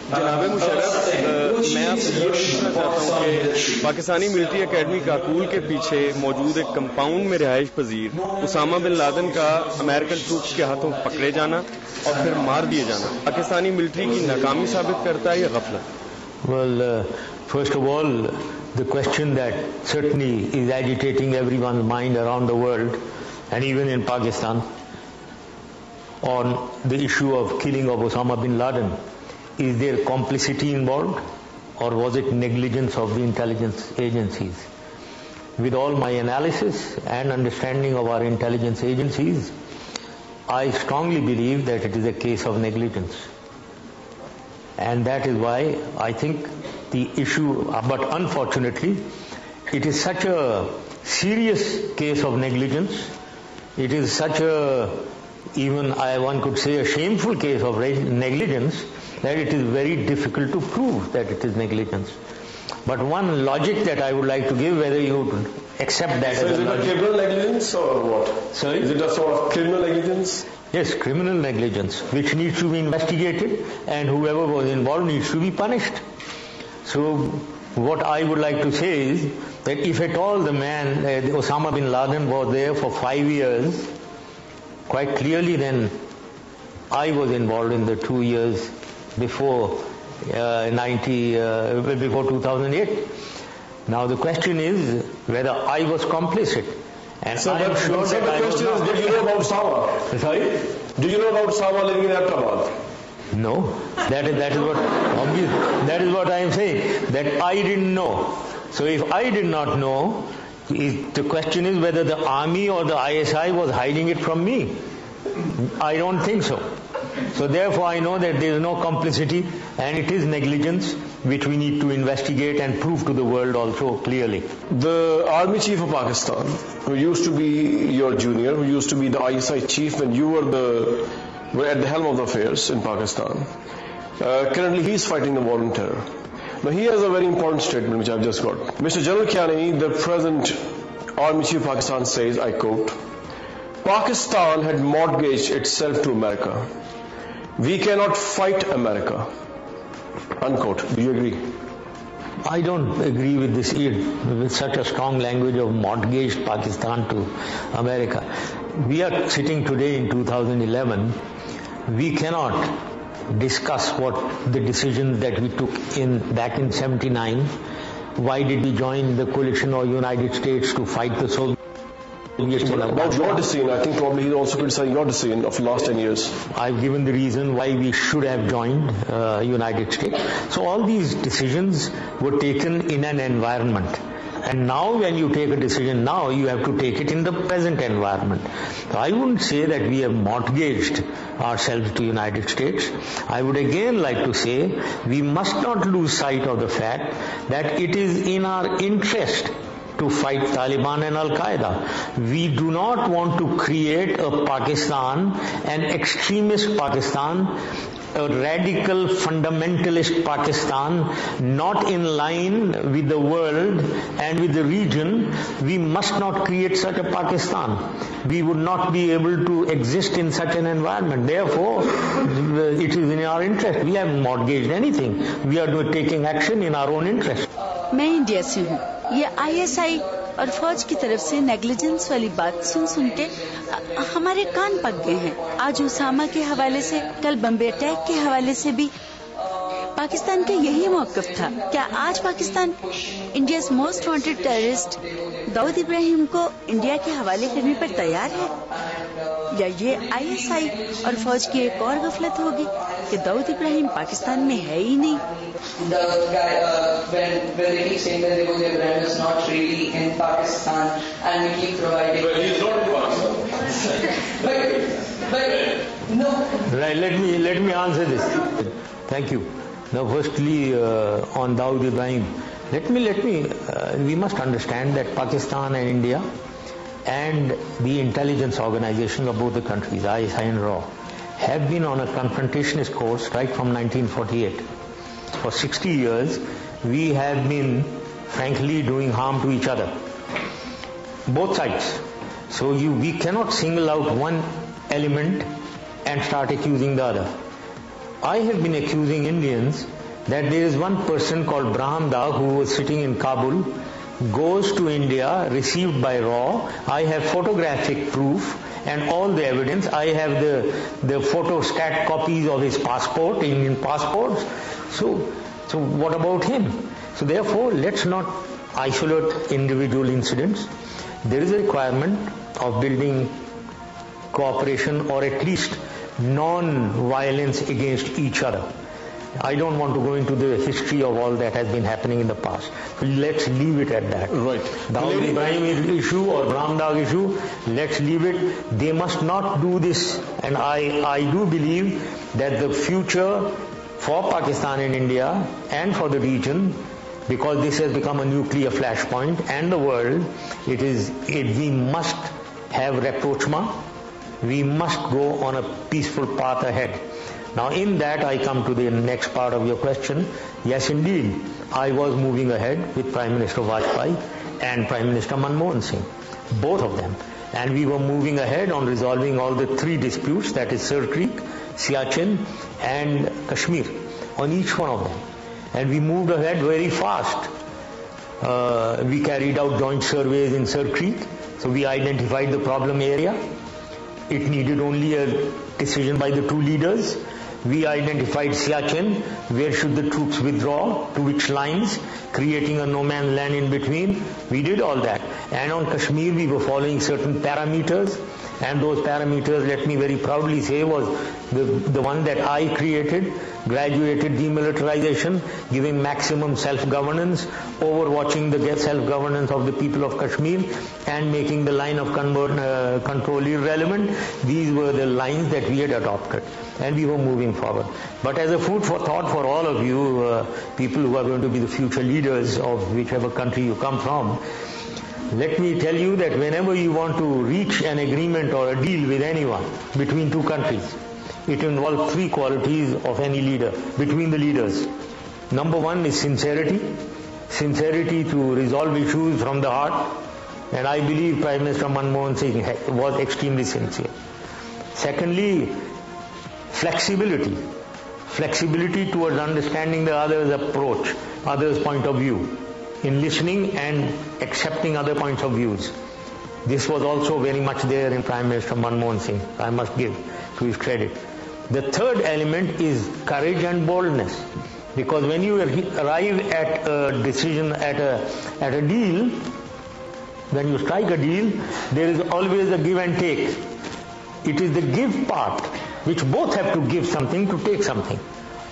जनाब मुशर्रफ, मैं आपसे ये पूछना चाहता हूँ कि पाकिस्तानी मिलिट्री एकेडमी काकूल के पीछे मौजूद एक कंपाउंड में रिहाइश पजीर उसामा बिन लादेन का अमेरिकन ट्रूप्स के हाथों पकड़े जाना और फिर मार दिए जाना पाकिस्तानी मिलिट्री की नाकामी साबित करता है या गफलत? Well, first of all, the question that certainly is agitating everyone's mind around the world and even in Pakistan on the issue of killing of Osama bin Laden, is there complicity involved or was it negligence of the intelligence agencies? With all my analysis and understanding of our intelligence agencies, I strongly believe that it is a case of negligence. And that is why I think the issue, but unfortunately, it is such a serious case of negligence. It is such a, even one could say, a shameful case of negligence that it is very difficult to prove that it is negligence. But one logic that I would like to give, whether you would accept that so as is it a criminal negligence or what? Sorry? Is it a sort of criminal negligence? Yes, criminal negligence, which needs to be investigated, and whoever was involved needs to be punished. So what I would like to say is that if at all the man, Osama bin Laden, was there for 5 years, quite clearly then I was involved in the 2 years before before 2008. Now the question is whether I was complicit. And so the question is, did you know about Osama? Sorry? Do you know about Osama living in Abbottabad? No, that is what obvious. That is what I am saying. That I didn't know. So if I did not know, the question is whether the army or the ISI was hiding it from me. I don't think so. So therefore I know that there is no complicity and it is negligence which we need to investigate and prove to the world also clearly. The Army Chief of Pakistan, who used to be your junior, who used to be the ISI chief when you were at the helm of the affairs in Pakistan, currently he is fighting the war on terror. Now he has a very important statement which I've just got. Mr. General Kiani, the present Army Chief of Pakistan says, I quote, Pakistan had mortgaged itself to America. We cannot fight America. Unquote. Do you agree? I don't agree with this, with such a strong language of mortgaged Pakistan to America. We are sitting today in 2011. We cannot discuss what the decisions that we took back in 79. Why did we join the coalition of United States to fight the Soviet? About your decision, I think probably he's also criticizing your decision of the last 10 years. I've given the reason why we should have joined United States. So all these decisions were taken in an environment. And now when you take a decision now, you have to take it in the present environment. So I wouldn't say that we have mortgaged ourselves to United States. I would again like to say we must not lose sight of the fact that it is in our interest to fight Taliban and Al-Qaeda. We do not want to create a Pakistan, an extremist Pakistan, a radical fundamentalist Pakistan, not in line with the world and with the region. We must not create such a Pakistan. We would not be able to exist in such an environment. Therefore, it is in our interest. We haven't mortgaged anything. We are taking action in our own interest. मैं India से हूँ। ये ISI और फौज की तरफ से negligence वाली बात सुन के हमारे कान पक गए हैं। आज उसामा के हवाले से, कल बम्बे अटैक के हवाले से भी पाकिस्तान का यही मौकफ था। क्या आज Pakistan India's most wanted terrorist Dawood Ibrahim को इंडिया के हवाले करने पर तैयार है? या ये आईएसआई और फौज की एक और गफलत होगी कि दाऊद इब्राहिम पाकिस्तान में है ही नहीं? The guy, when they keep saying that Dawood Ibrahim is not really in Pakistan, and we keep providing. But he's not in Pakistan. but no. Right. Let me answer this. Thank you. Now, firstly, on Dawood Ibrahim, we must understand that Pakistan and India and the intelligence organization of both the countries, ISI and RAW, have been on a confrontationist course right from 1948. For 60 years, we have been, frankly, doing harm to each other. Both sides. So we cannot single out one element and start accusing the other. I have been accusing Indians that there is one person called Braham Dag who was sitting in Kabul, goes to India, received by RAW. I have photographic proof and all the evidence. I have the photostat copies of his passport, Indian passports. So what about him? So therefore, let's not isolate individual incidents. There is a requirement of building cooperation or at least non-violence against each other. I don't want to go into the history of all that has been happening in the past. So let's leave it at that. Right. The Ibrahim issue or Braham Dag issue, let's leave it. They must not do this. And I do believe that the future for Pakistan and India and for the region, because this has become a nuclear flashpoint, and the world, we must have rapprochement. We must go on a peaceful path ahead. Now in that I come to the next part of your question. Yes, indeed, I was moving ahead with Prime Minister Vajpayee and Prime Minister Manmohan Singh, both of them. And we were moving ahead on resolving all the three disputes, that is Sir Creek, Siachen and Kashmir, on each one of them. And we moved ahead very fast. We carried out joint surveys in Sir Creek, so we identified the problem area. It needed only a decision by the two leaders. We identified Siachen, where should the troops withdraw, to which lines, creating a no man's land in between. We did all that. And on Kashmir, we were following certain parameters. And those parameters, let me very proudly say, was the one that I created: graduated demilitarization, giving maximum self-governance, overwatching the self-governance of the people of Kashmir, and making the line of control irrelevant. These were the lines that we had adopted, and we were moving forward. But as a food for thought for all of you, people who are going to be the future leaders of whichever country you come from, let me tell you that whenever you want to reach an agreement or a deal with anyone between two countries, it involves three qualities of any leader, between the leaders. Number one is sincerity. Sincerity to resolve issues from the heart. And I believe Prime Minister Manmohan Singh was extremely sincere. Secondly, flexibility. Flexibility towards understanding the other's approach, other's point of view, in listening and accepting other points of views. This was also very much there in Prime Minister Manmohan Singh, I must give to his credit. The third element is courage and boldness, because when you arrive at a decision, at a deal, when you strike a deal, there is always a give and take. It is the give part which both have to give something to take something.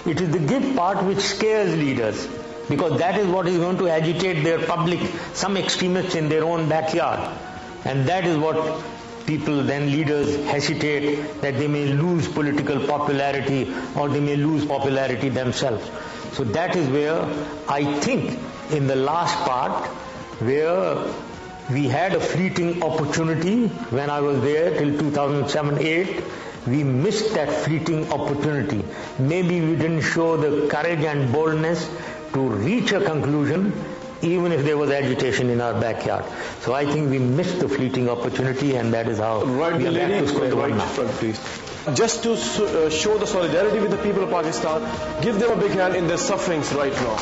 It is the give part which scares leaders, because that is what is going to agitate their public, some extremists in their own backyard. And that is what people, then leaders, hesitate that they may lose political popularity or they may lose popularity themselves. So that is where I think in the last part, where we had a fleeting opportunity when I was there till 2007-8, we missed that fleeting opportunity. Maybe we didn't show the courage and boldness to reach a conclusion, even if there was agitation in our backyard. So I think we missed the fleeting opportunity, and that is how we are back to square one now. Please. Just to show the solidarity with the people of Pakistan, give them a big hand in their sufferings right now.